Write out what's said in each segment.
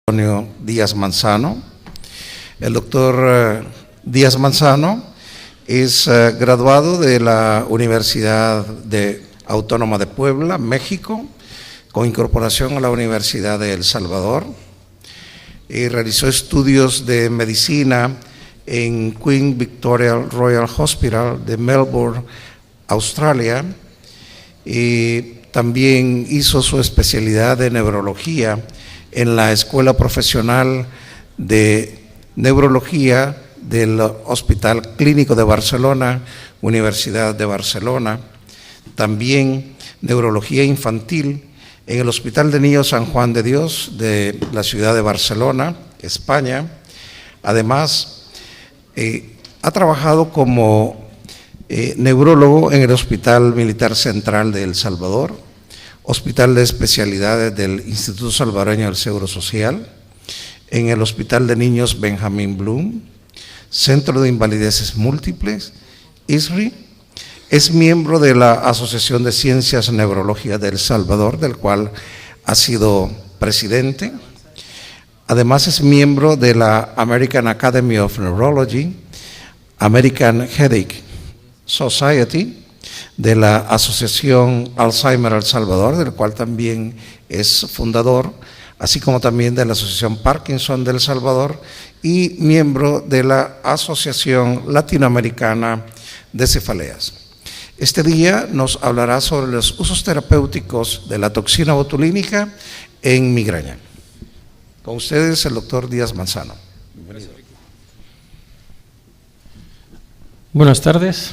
Antonio Díaz Manzano. El doctor Díaz Manzano es graduado de la Universidad Autónoma de Puebla, México, con incorporación a la Universidad de El Salvador, y realizó estudios de medicina en Queen Victoria Royal Hospital de Melbourne, Australia, y también hizo su especialidad de neurología en la Escuela Profesional de Neurología del Hospital Clínico de Barcelona, Universidad de Barcelona. También neurología infantil en el Hospital de Niños San Juan de Dios de la ciudad de Barcelona, España. Además, ha trabajado como neurólogo en el Hospital Militar Central de El Salvador, Hospital de Especialidades del Instituto Salvadoreño del Seguro Social, en el Hospital de Niños Benjamín Bloom, Centro de Invalideces Múltiples, ISRI. Es miembro de la Asociación de Ciencias Neurológicas de El Salvador, del cual ha sido presidente. Además es miembro de la American Academy of Neurology, American Headache Society, de la Asociación Alzheimer El Salvador, del cual también es fundador, así como también de la Asociación Parkinson de El Salvador y miembro de la Asociación Latinoamericana de Cefaleas. Este día nos hablará sobre los usos terapéuticos de la toxina botulínica en migraña. Con ustedes el doctor Díaz Manzano. Bienvenido. Buenas tardes.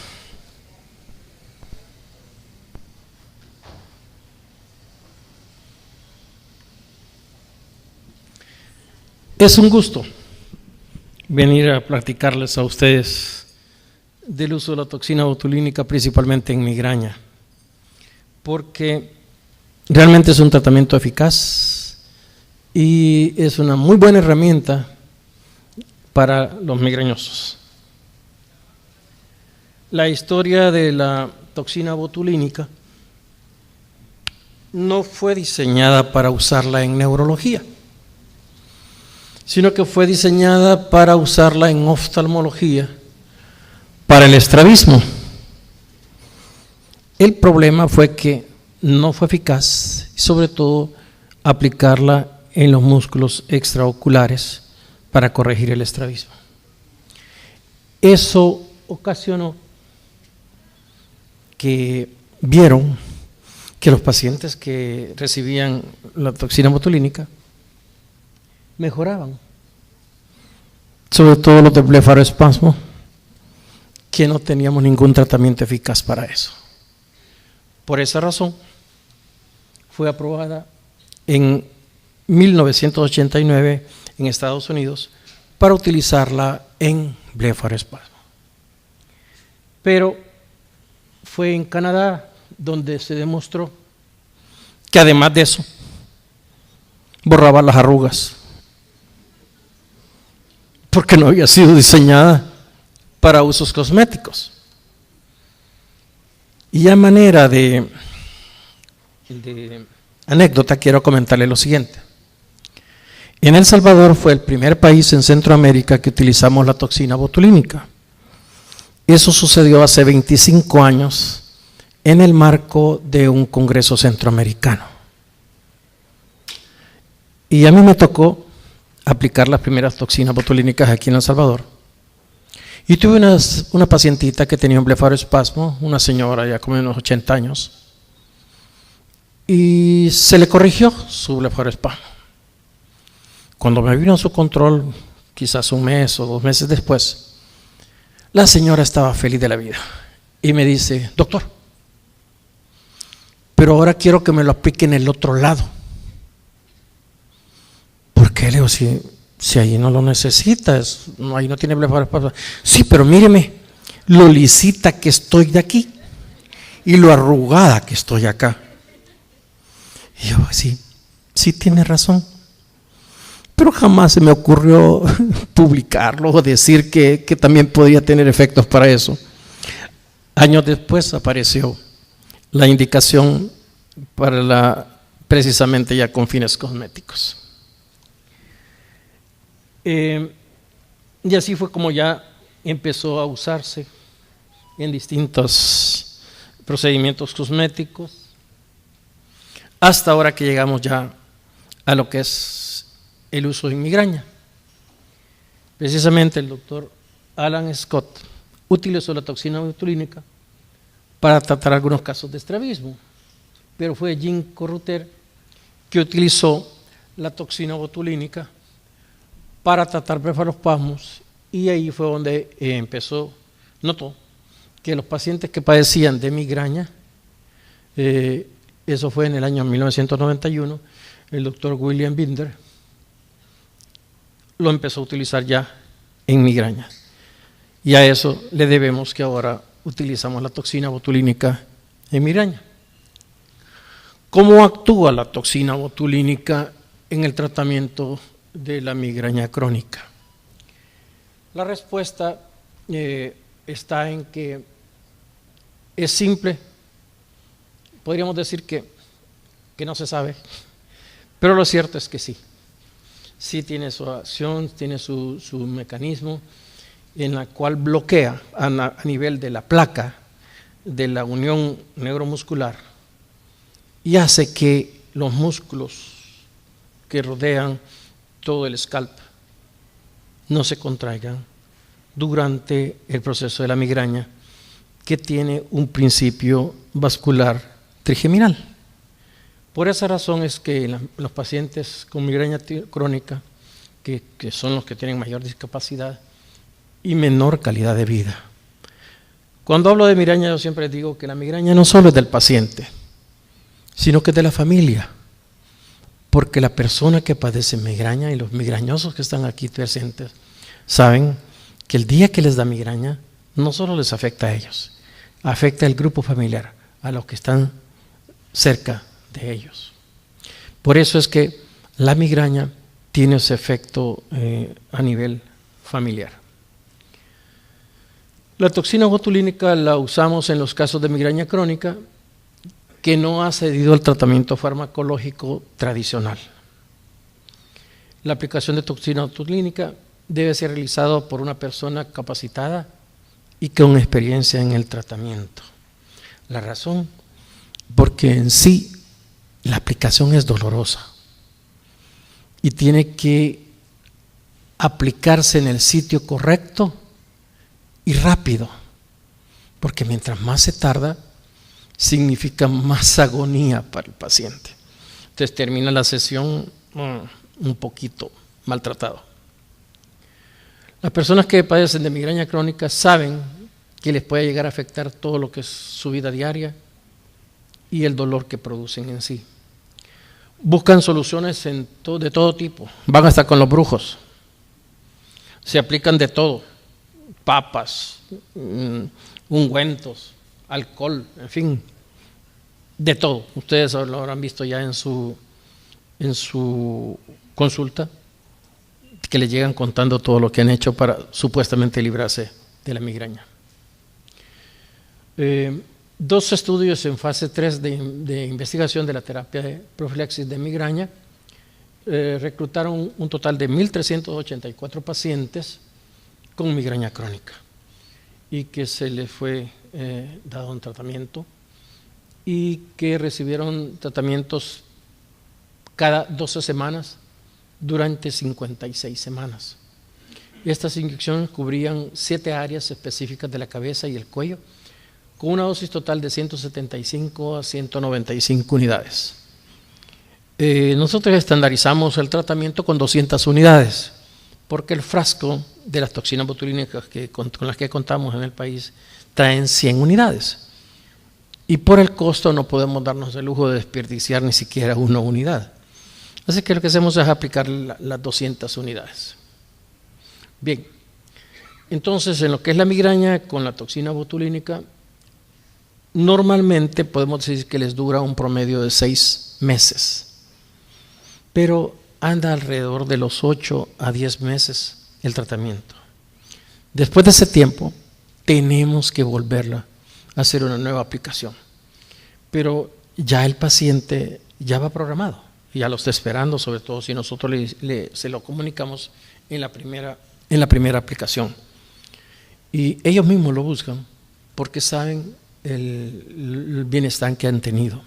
Es un gusto venir a platicarles a ustedes del uso de la toxina botulínica, principalmente en migraña, porque realmente es un tratamiento eficaz y es una muy buena herramienta para los migrañosos. La historia de la toxina botulínica no fue diseñada para usarla en neurología, sino que fue diseñada para usarla en oftalmología, para el estrabismo. El problema fue que no fue eficaz, y sobre todo aplicarla en los músculos extraoculares para corregir el estrabismo. Eso ocasionó que vieron que los pacientes que recibían la toxina botulínica mejoraban, sobre todo los de blefaroespasmo, que no teníamos ningún tratamiento eficaz para eso. Por esa razón fue aprobada en 1989 en Estados Unidos para utilizarla en blefaroespasmo. Pero fue en Canadá donde se demostró que además de eso borraba las arrugas, porque no había sido diseñada para usos cosméticos. Y a manera de anécdota quiero comentarle lo siguiente. En El Salvador fue el primer país en Centroamérica que utilizamos la toxina botulínica. Eso sucedió hace 25 años en el marco de un congreso centroamericano. Y a mí me tocó aplicar las primeras toxinas botulínicas aquí en El Salvador. Y tuve una pacientita que tenía un blefaroespasmo, una señora ya como de unos 80 años, y se le corrigió su blefaroespasmo. Cuando me vino a su control, quizás un mes o 2 meses después, la señora estaba feliz de la vida y me dice: doctor, pero ahora quiero que me lo aplique en el otro lado. ¿Por qué? Le digo, si ahí no lo necesitas, ahí no tiene blefaroespasmo. Sí, pero míreme lo lisita que estoy de aquí y lo arrugada que estoy acá. Y yo, sí tiene razón. Pero jamás se me ocurrió publicarlo o decir que también podía tener efectos para eso. Años después apareció la indicación para precisamente ya con fines cosméticos. Y así fue como ya empezó a usarse en distintos procedimientos cosméticos, hasta ahora que llegamos ya a lo que es el uso en migraña. Precisamente el doctor Alan Scott utilizó la toxina botulínica para tratar algunos casos de estrabismo, pero fue Jean Corruter que utilizó la toxina botulínica para tratar blefarospasmos, y ahí fue donde notó que los pacientes que padecían de migraña, eso fue en el año 1991, el doctor William Binder lo empezó a utilizar ya en migraña. Y a eso le debemos que ahora utilizamos la toxina botulínica en migraña. ¿Cómo actúa la toxina botulínica en el tratamiento de la migraña crónica? La respuesta está en que es simple. Podríamos decir que no se sabe, pero lo cierto es que sí. Sí tiene su acción, tiene su mecanismo en la cual bloquea a nivel de la placa de la unión neuromuscular y hace que los músculos que rodean todo el scalp no se contraigan durante el proceso de la migraña, que tiene un principio vascular trigeminal. Por esa razón es que los pacientes con migraña crónica, que son los que tienen mayor discapacidad y menor calidad de vida. Cuando hablo de migraña, yo siempre digo que la migraña no solo es del paciente, sino que es de la familia. Porque la persona que padece migraña y los migrañosos que están aquí presentes saben que el día que les da migraña no solo les afecta a ellos, afecta al grupo familiar, a los que están cerca de ellos. Por eso es que la migraña tiene ese efecto a nivel familiar. La toxina botulínica la usamos en los casos de migraña crónica que no ha cedido al tratamiento farmacológico tradicional. La aplicación de toxina botulínica debe ser realizada por una persona capacitada y con experiencia en el tratamiento. La razón, porque en sí la aplicación es dolorosa y tiene que aplicarse en el sitio correcto y rápido, porque mientras más se tarda, significa más agonía para el paciente. Entonces termina la sesión un poquito maltratado. Las personas que padecen de migraña crónica saben que les puede llegar a afectar todo lo que es su vida diaria y el dolor que producen en sí. Buscan soluciones de todo tipo, van hasta con los brujos, se aplican de todo, papas, ungüentos, alcohol, en fin, de todo. Ustedes lo habrán visto ya en su consulta, que le llegan contando todo lo que han hecho para supuestamente librarse de la migraña. 2 estudios en fase 3 de investigación de la terapia de profilaxis de migraña reclutaron un total de 1.384 pacientes con migraña crónica y que se les fue dado un tratamiento y que recibieron tratamientos cada 12 semanas durante 56 semanas. Estas inyecciones cubrían 7 áreas específicas de la cabeza y el cuello, con una dosis total de 175 a 195 unidades. Nosotros estandarizamos el tratamiento con 200 unidades, porque el frasco de las toxinas botulínicas con las que contamos en el país traen 100 unidades. Y por el costo no podemos darnos el lujo de desperdiciar ni siquiera una unidad. Así que lo que hacemos es aplicar las 200 unidades. Bien, entonces en lo que es la migraña con la toxina botulínica, normalmente podemos decir que les dura un promedio de 6 meses, pero anda alrededor de los 8 a 10 meses el tratamiento. Después de ese tiempo, tenemos que volverla a hacer una nueva aplicación, pero ya el paciente ya va programado. y ya lo está esperando, sobre todo si nosotros se lo comunicamos en la primera aplicación. Y ellos mismos lo buscan porque saben el bienestar que han tenido.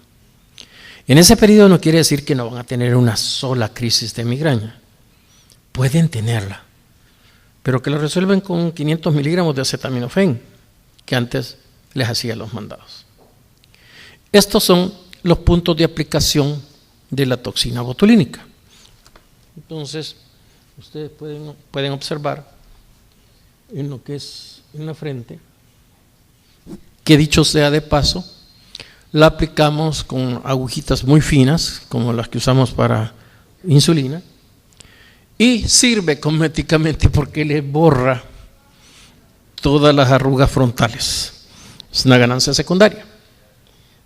En ese periodo no quiere decir que no van a tener una sola crisis de migraña. Pueden tenerla, pero que lo resuelven con 500 miligramos de acetaminofén, que antes les hacía los mandados. Estos son los puntos de aplicación de la toxina botulínica. Entonces, ustedes pueden observar en lo que es en la frente, que dicho sea de paso, la aplicamos con agujitas muy finas, como las que usamos para insulina, y sirve cosméticamente porque le borra todas las arrugas frontales. Es una ganancia secundaria.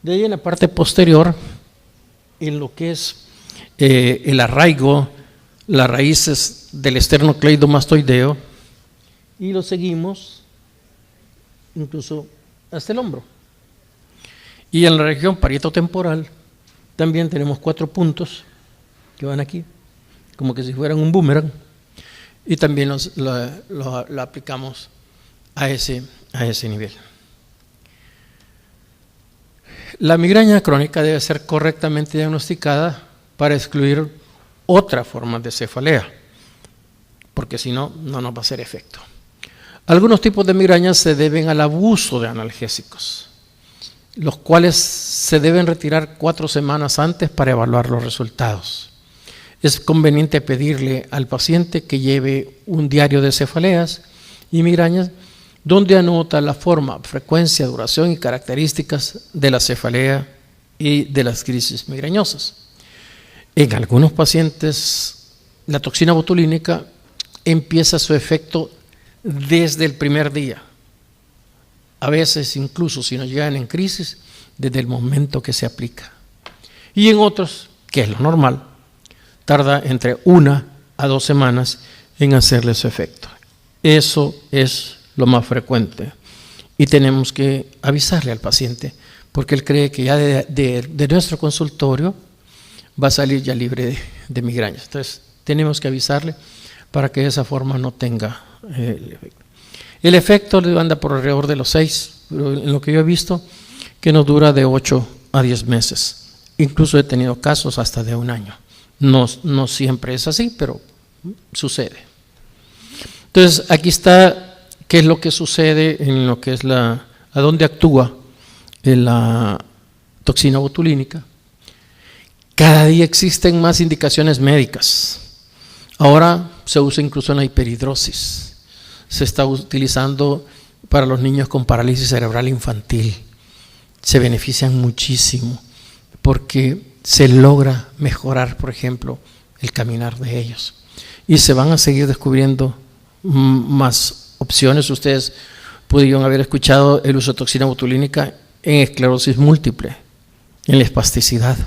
De ahí en la parte posterior, en lo que es el arraigo, las raíces del esternocleidomastoideo, y lo seguimos incluso hasta el hombro. Y en la región parietotemporal también tenemos 4 puntos que van aquí, como que si fueran un boomerang, y también lo aplicamos a ese nivel. La migraña crónica debe ser correctamente diagnosticada para excluir otras formas de cefalea, porque si no, no nos va a hacer efecto. Algunos tipos de migrañas se deben al abuso de analgésicos, los cuales se deben retirar 4 semanas antes para evaluar los resultados. Es conveniente pedirle al paciente que lleve un diario de cefaleas y migrañas donde anota la forma, frecuencia, duración y características de la cefalea y de las crisis migrañosas. En algunos pacientes, la toxina botulínica empieza su efecto desde el primer día. A veces, incluso si no llegan en crisis, desde el momento que se aplica. Y en otros, que es lo normal, tarda entre 1 a 2 semanas en hacerle su efecto. Eso es lo más frecuente. Y tenemos que avisarle al paciente, porque él cree que ya de nuestro consultorio va a salir ya libre de migrañas. Entonces, tenemos que avisarle para que de esa forma no tenga el efecto. El efecto le anda por alrededor de los 6, pero en lo que yo he visto, que nos dura de 8 a 10 meses. Incluso he tenido casos hasta de 1 año. No siempre es así, pero sucede. Entonces, aquí está qué es lo que sucede en lo que es a dónde actúa la toxina botulínica. Cada día existen más indicaciones médicas. Ahora se usa incluso en la hiperhidrosis. Se está utilizando para los niños con parálisis cerebral infantil. Se benefician muchísimo porque se logra mejorar, por ejemplo, el caminar de ellos. Y se van a seguir descubriendo más opciones. Ustedes pudieron haber escuchado el uso de toxina botulínica en esclerosis múltiple, en la espasticidad.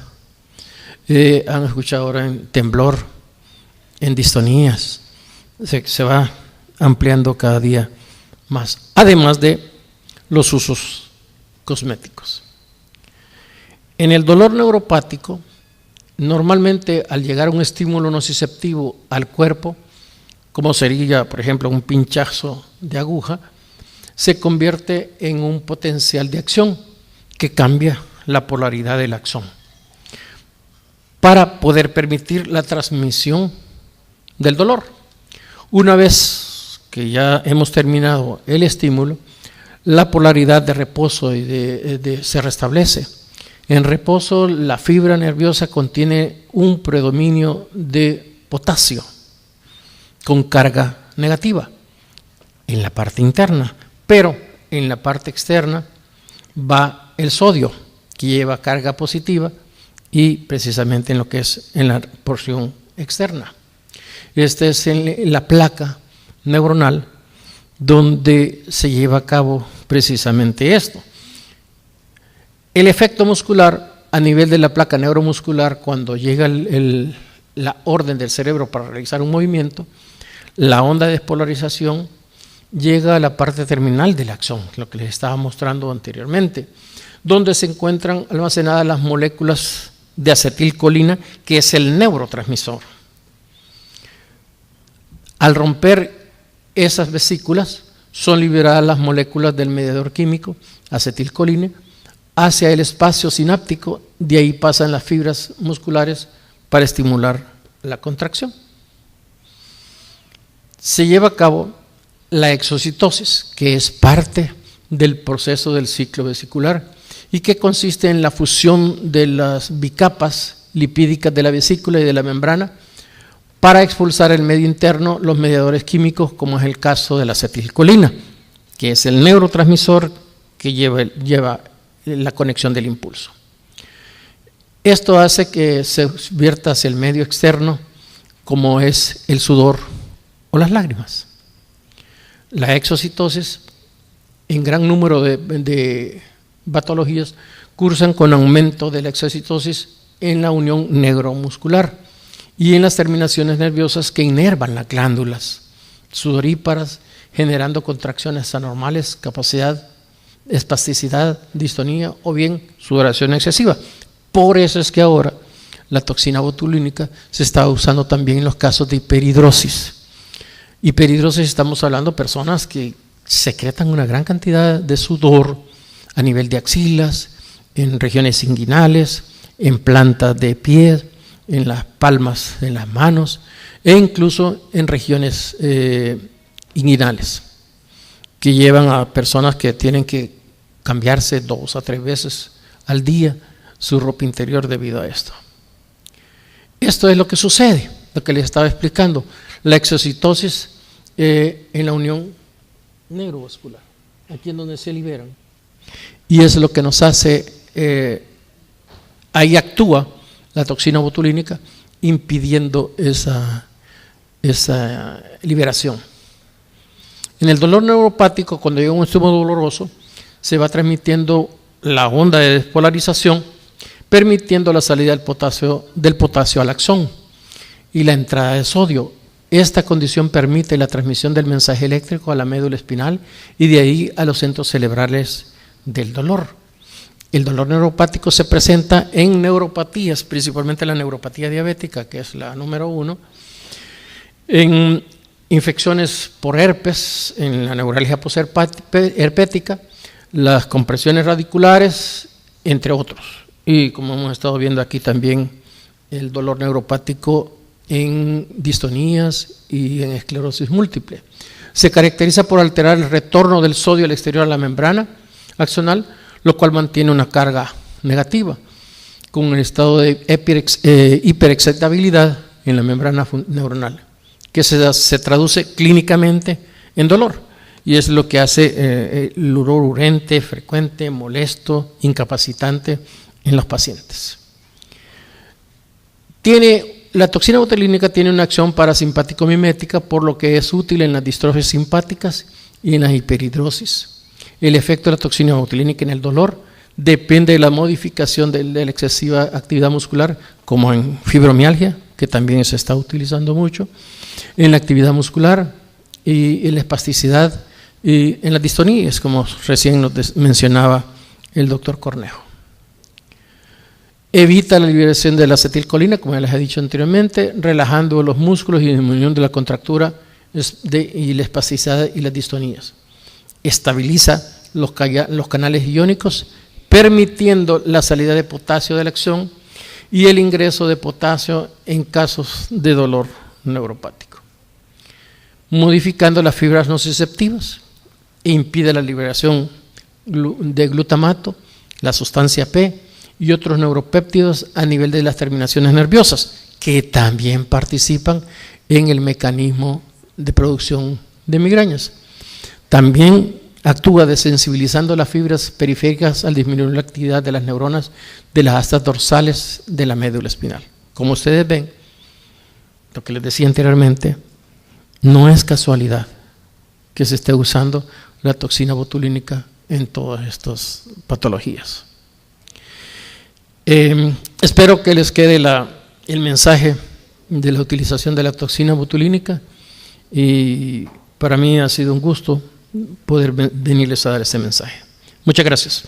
Han escuchado ahora en temblor, en distonías. Se va ampliando cada día más, además de los usos cosméticos. En el dolor neuropático, normalmente al llegar un estímulo nociceptivo al cuerpo, como sería, por ejemplo, un pinchazo de aguja, se convierte en un potencial de acción que cambia la polaridad del axón para poder permitir la transmisión del dolor. Una vez que ya hemos terminado el estímulo, la polaridad de reposo se restablece. En reposo, la fibra nerviosa contiene un predominio de potasio con carga negativa en la parte interna, pero en la parte externa va el sodio, que lleva carga positiva, y precisamente en lo que es en la porción externa. Esta es la placa neuronal donde se lleva a cabo precisamente esto. El efecto muscular a nivel de la placa neuromuscular, cuando llega la orden del cerebro para realizar un movimiento, la onda de despolarización llega a la parte terminal del axón, lo que les estaba mostrando anteriormente, donde se encuentran almacenadas las moléculas de acetilcolina, que es el neurotransmisor. Al romper esas vesículas, son liberadas las moléculas del mediador químico, acetilcolina, hacia el espacio sináptico, de ahí pasan las fibras musculares para estimular la contracción. Se lleva a cabo la exocitosis, que es parte del proceso del ciclo vesicular y que consiste en la fusión de las bicapas lipídicas de la vesícula y de la membrana para expulsar el medio interno los mediadores químicos, como es el caso de la acetilcolina, que es el neurotransmisor que lleva la conexión del impulso. Esto hace que se vierta hacia el medio externo, como es el sudor o las lágrimas. La exocitosis, en gran número de patologías, cursan con aumento de la exocitosis en la unión neuromuscular y en las terminaciones nerviosas que inervan las glándulas sudoríparas, generando contracciones anormales, capacidad, espasticidad, distonía o bien sudoración excesiva. Por eso es que ahora la toxina botulínica se está usando también en los casos de hiperhidrosis. Hiperhidrosis, estamos hablando de personas que secretan una gran cantidad de sudor a nivel de axilas, en regiones inguinales, en plantas de pies, en las palmas de las manos e incluso en regiones inguinales, que llevan a personas que tienen que cambiarse 2 a 3 veces al día su ropa interior debido a esto. Esto es lo que sucede, lo que les estaba explicando, la exocitosis en la unión neurovascular, aquí en donde se liberan. Y es lo que nos hace, ahí actúa la toxina botulínica impidiendo esa liberación. En el dolor neuropático, cuando llega un estímulo doloroso, se va transmitiendo la onda de despolarización, permitiendo la salida del potasio al axón y la entrada de sodio. Esta condición permite la transmisión del mensaje eléctrico a la médula espinal y de ahí a los centros cerebrales del dolor. El dolor neuropático se presenta en neuropatías, principalmente la neuropatía diabética, que es la número 1, en infecciones por herpes, en la neuralgia posherpética, las compresiones radiculares, entre otros. Y como hemos estado viendo aquí también, el dolor neuropático en distonías y en esclerosis múltiple. Se caracteriza por alterar el retorno del sodio al exterior a la membrana axonal, lo cual mantiene una carga negativa, con un estado de hiperexcitabilidad en la membrana neuronal, que se traduce clínicamente en dolor, y es lo que hace el dolor urente, frecuente, molesto, incapacitante en los pacientes. La toxina botulínica tiene una acción parasimpático-mimética, por lo que es útil en las distrofias simpáticas y en la hiperhidrosis. El efecto de la toxina botulínica en el dolor depende de la modificación de la excesiva actividad muscular, como en fibromialgia, que también se está utilizando mucho, en la actividad muscular y en la espasticidad y en las distonías, como recién nos mencionaba el doctor Cornejo. Evita la liberación de la acetilcolina, como ya les he dicho anteriormente, relajando los músculos y disminuyendo la contractura y la espasticidad y las distonías. Estabiliza los canales iónicos, permitiendo la salida de potasio de la acción y el ingreso de potasio en casos de dolor neuropático. Modificando las fibras nociceptivas, impide la liberación de glutamato, la sustancia P y otros neuropéptidos a nivel de las terminaciones nerviosas, que también participan en el mecanismo de producción de migrañas. También actúa desensibilizando las fibras periféricas al disminuir la actividad de las neuronas de las astas dorsales de la médula espinal. Como ustedes ven, lo que les decía anteriormente, no es casualidad que se esté usando la toxina botulínica en todas estas patologías. Espero que les quede el mensaje de la utilización de la toxina botulínica, y para mí ha sido un gusto poder venirles a dar este mensaje. Muchas gracias.